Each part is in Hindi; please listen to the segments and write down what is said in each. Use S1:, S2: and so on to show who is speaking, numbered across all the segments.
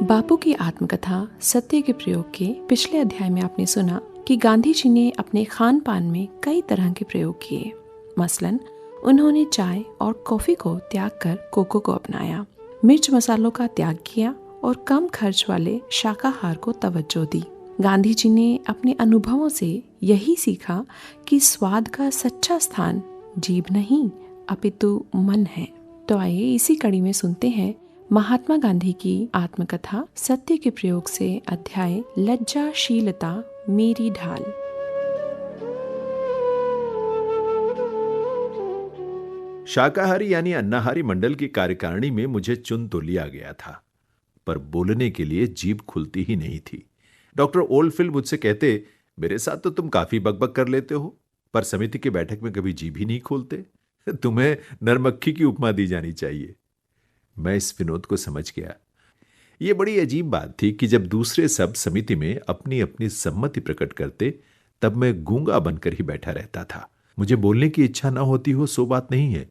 S1: बापू की आत्मकथा सत्य के प्रयोग के पिछले अध्याय में आपने सुना कि गांधी जी ने अपने खान पान में कई तरह के प्रयोग किए। मसलन उन्होंने चाय और कॉफी को त्याग कर कोको को अपनाया, मिर्च मसालों का त्याग किया और कम खर्च वाले शाकाहार को तवज्जो दी। गांधी जी ने अपने अनुभवों से यही सीखा कि स्वाद का सच्चा स्थान जीभ नहीं अपितु मन है। तो आइए इसी कड़ी में सुनते हैं महात्मा गांधी की आत्मकथा सत्य के प्रयोग से अध्याय लज्जाशीलता मेरी ढाल।
S2: शाकाहारी यानी अन्नाहारी मंडल की कार्यकारिणी में मुझे चुन तो लिया गया था, पर बोलने के लिए जीभ खुलती ही नहीं थी। डॉक्टर ओल्डफील्ड मुझसे कहते, मेरे साथ तो तुम काफी बकबक कर लेते हो, पर समिति की बैठक में कभी जीभ ही नहीं खोलते। तुम्हें नरमक्खी की उपमा दी जानी चाहिए। मैं इस विनोद को समझ गया। यह बड़ी अजीब बात थी कि जब दूसरे सब समिति में अपनी अपनी सम्मति प्रकट करते, तब मैं गूंगा बनकर ही बैठा रहता था। मुझे बोलने की इच्छा ना होती हो सो बात नहीं है,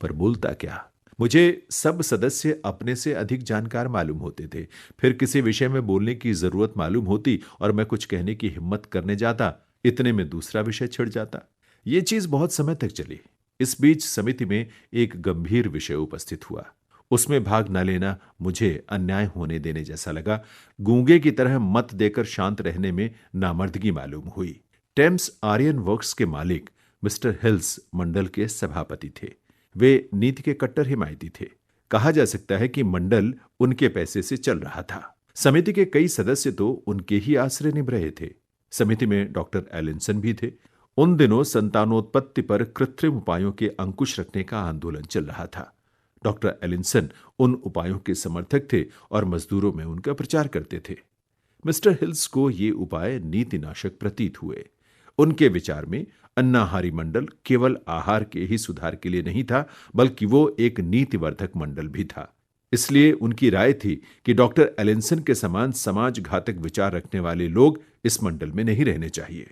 S2: पर बोलता क्या। मुझे सब सदस्य अपने से अधिक जानकार मालूम होते थे। फिर किसी विषय में बोलने की जरूरत मालूम होती और मैं कुछ कहने की हिम्मत करने जाता, इतने में दूसरा विषय छिड़ जाता। ये चीज बहुत समय तक चली। इस बीच समिति में एक गंभीर विषय उपस्थित हुआ। उसमें भाग न लेना मुझे अन्याय होने देने जैसा लगा। गूंगे की तरह मत देकर शांत रहने में नामर्दगी मालूम हुई। टेम्स आर्यन वर्क्स के मालिक मिस्टर हिल्स मंडल के सभापति थे। वे नीति के कट्टर हिमायती थे। कहा जा सकता है कि मंडल उनके पैसे से चल रहा था। समिति के कई सदस्य तो उनके ही आश्रय निभ रहे थे। समिति में डॉक्टर एलिंसन भी थे। उन दिनों संतानोत्पत्ति पर कृत्रिम उपायों के अंकुश रखने का आंदोलन चल रहा था। डॉक्टर एलिंसन उन उपायों के समर्थक थे और मजदूरों में उनका प्रचार करते थे। मिस्टर हिल्स को ये उपाय नीतिनाशक प्रतीत हुए। उनके विचार में अन्नाहारी मंडल केवल आहार के ही सुधार के लिए नहीं था, बल्कि वो एक नीतिवर्धक मंडल भी था। इसलिए उनकी राय थी कि डॉक्टर एलिंसन के समान समाज घातक विचार रखने वाले लोग इस मंडल में नहीं रहने चाहिए।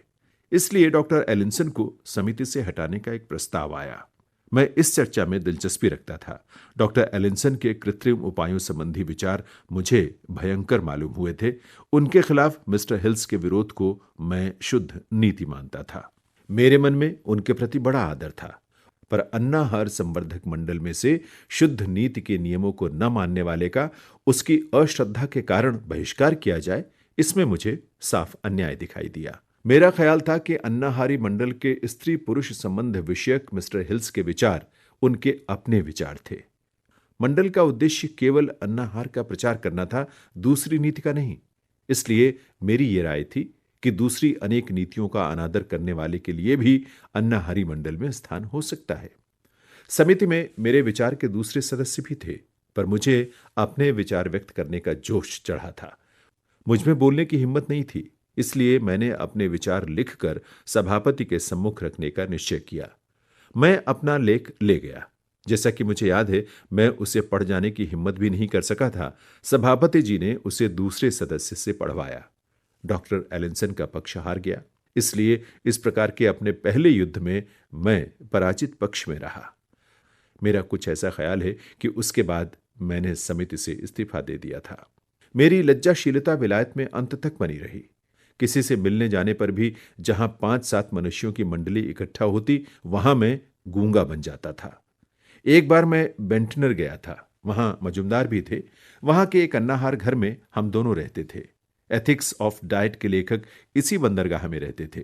S2: इसलिए डॉक्टर एलिंसन को समिति से हटाने का एक प्रस्ताव आया। मैं इस चर्चा में दिलचस्पी रखता था। डॉक्टर एलिंसन के कृत्रिम उपायों संबंधी विचार मुझे भयंकर मालूम हुए थे। उनके खिलाफ मिस्टर हिल्स के विरोध को मैं शुद्ध नीति मानता था। मेरे मन में उनके प्रति बड़ा आदर था, पर अन्नाहार संवर्धक मंडल में से शुद्ध नीति के नियमों को न मानने वाले का उसकी अश्रद्धा के कारण बहिष्कार किया जाए, इसमें मुझे साफ अन्याय दिखाई दिया। मेरा ख्याल था कि अन्नाहारी मंडल के स्त्री पुरुष संबंध विषयक मिस्टर हिल्स के विचार उनके अपने विचार थे। मंडल का उद्देश्य केवल अन्नाहार का प्रचार करना था, दूसरी नीति का नहीं। इसलिए मेरी ये राय थी कि दूसरी अनेक नीतियों का अनादर करने वाले के लिए भी अन्नाहारी मंडल में स्थान हो सकता है। समिति में मेरे विचार के दूसरे सदस्य भी थे, पर मुझे अपने विचार व्यक्त करने का जोश चढ़ा था। मुझमें बोलने की हिम्मत नहीं थी। इसलिए मैंने अपने विचार लिखकर सभापति के सम्मुख रखने का निश्चय किया। मैं अपना लेख ले गया। जैसा कि मुझे याद है, मैं उसे पढ़ जाने की हिम्मत भी नहीं कर सका था। सभापति जी ने उसे दूसरे सदस्य से पढ़वाया। डॉक्टर एलिंसन का पक्ष हार गया। इसलिए इस प्रकार के अपने पहले युद्ध में मैं पराजित पक्ष में रहा। मेरा कुछ ऐसा ख्याल है कि उसके बाद मैंने समिति से इस्तीफा दे दिया था। मेरी लज्जाशीलता विलायत में अंत तक बनी रही। किसी से मिलने जाने पर भी जहां 5-7 मनुष्यों की मंडली इकट्ठा होती, वहां मैं गूंगा बन जाता था। एक बार मैं बेंटनर गया था। वहां मजुमदार भी थे। वहां के एक अन्नाहार घर में हम दोनों रहते थे। एथिक्स ऑफ डाइट के लेखक इसी बंदरगाह में रहते थे।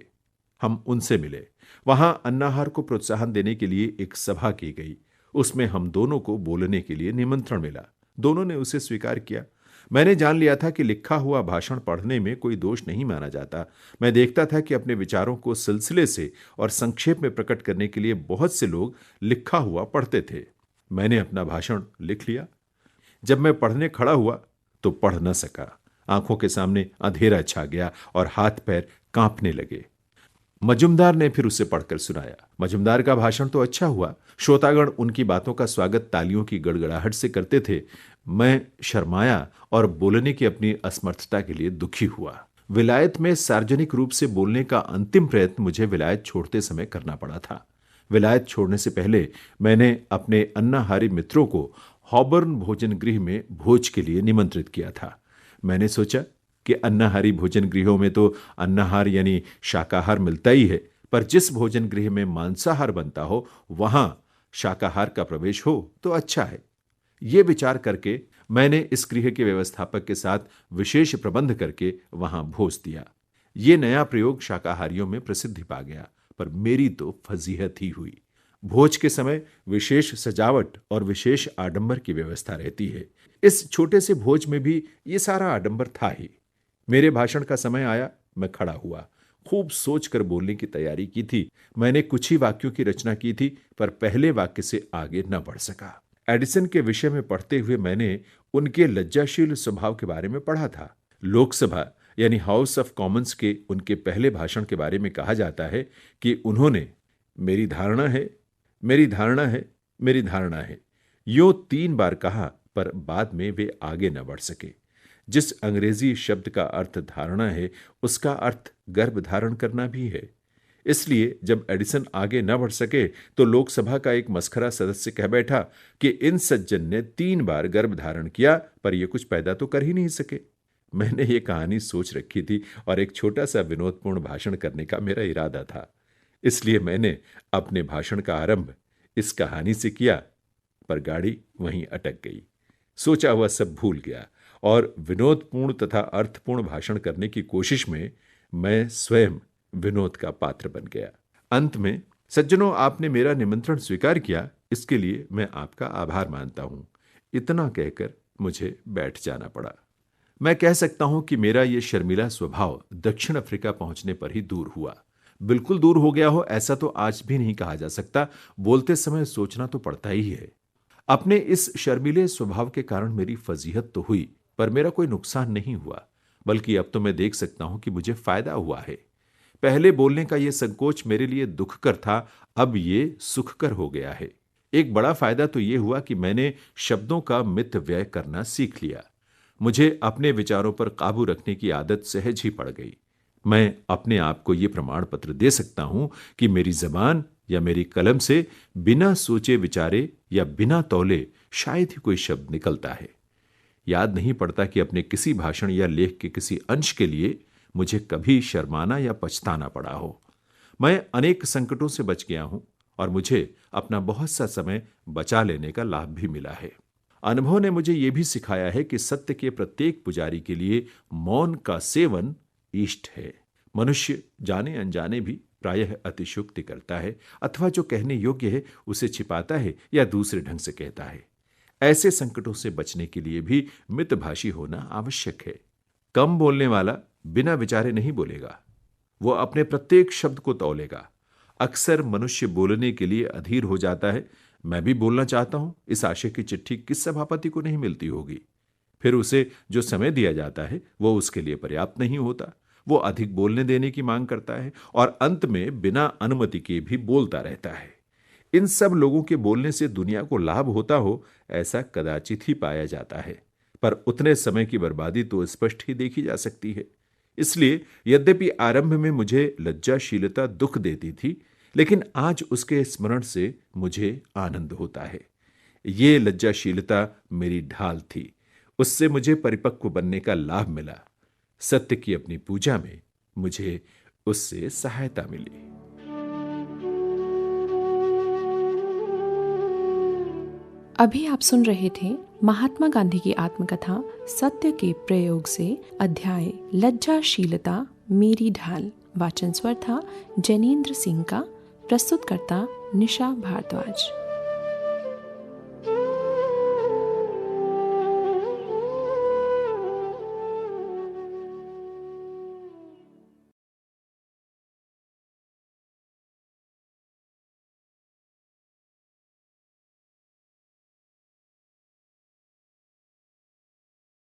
S2: हम उनसे मिले। वहां अन्नाहार को प्रोत्साहन देने के लिए एक सभा की गई। उसमें हम दोनों को बोलने के लिए निमंत्रण मिला। दोनों ने उसे स्वीकार किया। मैंने जान लिया था कि लिखा हुआ भाषण पढ़ने में कोई दोष नहीं माना जाता। मैं देखता था कि अपने विचारों को सिलसिले से और संक्षेप में प्रकट करने के लिए बहुत से लोग लिखा हुआ पढ़ते थे। मैंने अपना भाषण लिख लिया। जब मैं पढ़ने खड़ा हुआ तो पढ़ न सका। आंखों के सामने अंधेरा छा गया और हाथ पैर कांपने लगे। मजुमदार ने फिर उसे पढ़कर सुनाया। मजुमदार का भाषण तो अच्छा हुआ। श्रोतागण उनकी बातों का स्वागत तालियों की गड़गड़ाहट से करते थे। मैं शर्माया और बोलने की अपनी असमर्थता के लिए दुखी हुआ। विलायत में सार्वजनिक रूप से बोलने का अंतिम प्रयत्न मुझे विलायत छोड़ते समय करना पड़ा था। विलायत छोड़ने से पहले मैंने अपने अन्नाहारी मित्रों को हॉबर्न भोजन गृह में भोज के लिए निमंत्रित किया था। मैंने सोचा कि अन्नाहारी भोजन गृहों में तो अन्नाहार यानी शाकाहार मिलता ही है, पर जिस भोजन गृह में मांसाहार बनता हो वहां शाकाहार का प्रवेश हो तो अच्छा है। ये विचार करके मैंने इस गृह के व्यवस्थापक के साथ विशेष प्रबंध करके वहां भोज दिया। ये नया प्रयोग शाकाहारियों में प्रसिद्धि पा गया, पर मेरी तो फजीहत ही हुई। भोज के समय विशेष सजावट और विशेष आडंबर की व्यवस्था रहती है। इस छोटे से भोज में भी ये सारा आडंबर था ही। मेरे भाषण का समय आया, मैं खड़ा हुआ। खूब सोचकर बोलने की तैयारी की थी। मैंने कुछ ही वाक्यों की रचना की थी, पर पहले वाक्य से आगे न बढ़ सका। एडिसन के विषय में पढ़ते हुए मैंने उनके लज्जाशील स्वभाव के बारे में पढ़ा था। लोकसभा यानी हाउस ऑफ कॉमन्स के उनके पहले भाषण के बारे में कहा जाता है कि उन्होंने मेरी धारणा है, मेरी धारणा है, मेरी धारणा है यूं 3 बार कहा, पर बाद में वे आगे न बढ़ सके। जिस अंग्रेजी शब्द का अर्थ धारणा है, उसका अर्थ गर्भ धारण करना भी है। इसलिए जब एडिसन आगे न बढ़ सके तो लोकसभा का एक मस्खरा सदस्य कह बैठा कि इन सज्जन ने 3 बार गर्भ धारण किया, पर यह कुछ पैदा तो कर ही नहीं सके। मैंने ये कहानी सोच रखी थी और एक छोटा सा विनोदपूर्ण भाषण करने का मेरा इरादा था। इसलिए मैंने अपने भाषण का आरंभ इस कहानी से किया, पर गाड़ी वहीं अटक गई। सोचा हुआ सब भूल गया और विनोदपूर्ण तथा अर्थपूर्ण भाषण करने की कोशिश में मैं स्वयं विनोद का पात्र बन गया। अंत में, सज्जनों, आपने मेरा निमंत्रण स्वीकार किया, इसके लिए मैं आपका आभार मानता हूं। इतना कहकर मुझे बैठ जाना पड़ा। मैं कह सकता हूं कि मेरा यह शर्मीला स्वभाव दक्षिण अफ्रीका पहुंचने पर ही दूर हुआ। बिल्कुल दूर हो गया हो ऐसा तो आज भी नहीं कहा जा सकता। बोलते समय सोचना तो पड़ता ही है। अपने इस शर्मीले स्वभाव के कारण मेरी फजीहत तो हुई, पर मेरा कोई नुकसान नहीं हुआ, बल्कि अब तो मैं देख सकता हूं कि मुझे फायदा हुआ है। पहले बोलने का यह संकोच मेरे लिए दुखकर था, अब ये सुखकर हो गया है। एक बड़ा फायदा तो यह हुआ कि मैंने शब्दों का मित व्यय करना सीख लिया। मुझे अपने विचारों पर काबू रखने की आदत सहज ही पड़ गई। मैं अपने आप को यह प्रमाण पत्र दे सकता हूं कि मेरी जबान या मेरी कलम से बिना सोचे विचारे या बिना तौले शायद ही कोई शब्द निकलता है। याद नहीं पड़ता कि अपने किसी भाषण या लेख के किसी अंश के लिए मुझे कभी शर्माना या पछताना पड़ा हो। मैं अनेक संकटों से बच गया हूं और मुझे अपना बहुत सा समय बचा लेने का लाभ भी मिला है। अनुभव ने मुझे यह भी सिखाया है कि सत्य के प्रत्येक पुजारी के लिए मौन का सेवन इष्ट है। मनुष्य जाने अनजाने भी प्रायः अतिशयोक्ति करता है, अथवा जो कहने योग्य है उसे छिपाता है या दूसरे ढंग से कहता है। ऐसे संकटों से बचने के लिए भी मितभाषी होना आवश्यक है। कम बोलने वाला बिना विचारे नहीं बोलेगा, वो अपने प्रत्येक शब्द को तौलेगा। अक्सर मनुष्य बोलने के लिए अधीर हो जाता है। मैं भी बोलना चाहता हूं, इस आशय की चिट्ठी किस सभापति को नहीं मिलती होगी। फिर उसे जो समय दिया जाता है वो उसके लिए पर्याप्त नहीं होता। वो अधिक बोलने देने की मांग करता है और अंत में बिना अनुमति के भी बोलता रहता है। इन सब लोगों के बोलने से दुनिया को लाभ होता हो ऐसा कदाचित ही पाया जाता है, पर उतने समय की बर्बादी तो स्पष्ट ही देखी जा सकती है। इसलिए यद्यपि आरंभ में मुझे लज्जाशीलता दुख देती थी, लेकिन आज उसके स्मरण से मुझे आनंद होता है। ये लज्जाशीलता मेरी ढाल थी, उससे मुझे परिपक्व बनने का लाभ मिला। सत्य की अपनी पूजा में मुझे उससे सहायता मिली।
S1: अभी आप सुन रहे थे महात्मा गांधी की आत्मकथा सत्य के प्रयोग से अध्याय लज्जाशीलता मेरी ढाल। वाचन स्वर था जैनेन्द्र सिंह का। प्रस्तुतकर्ता निशा भारद्वाज।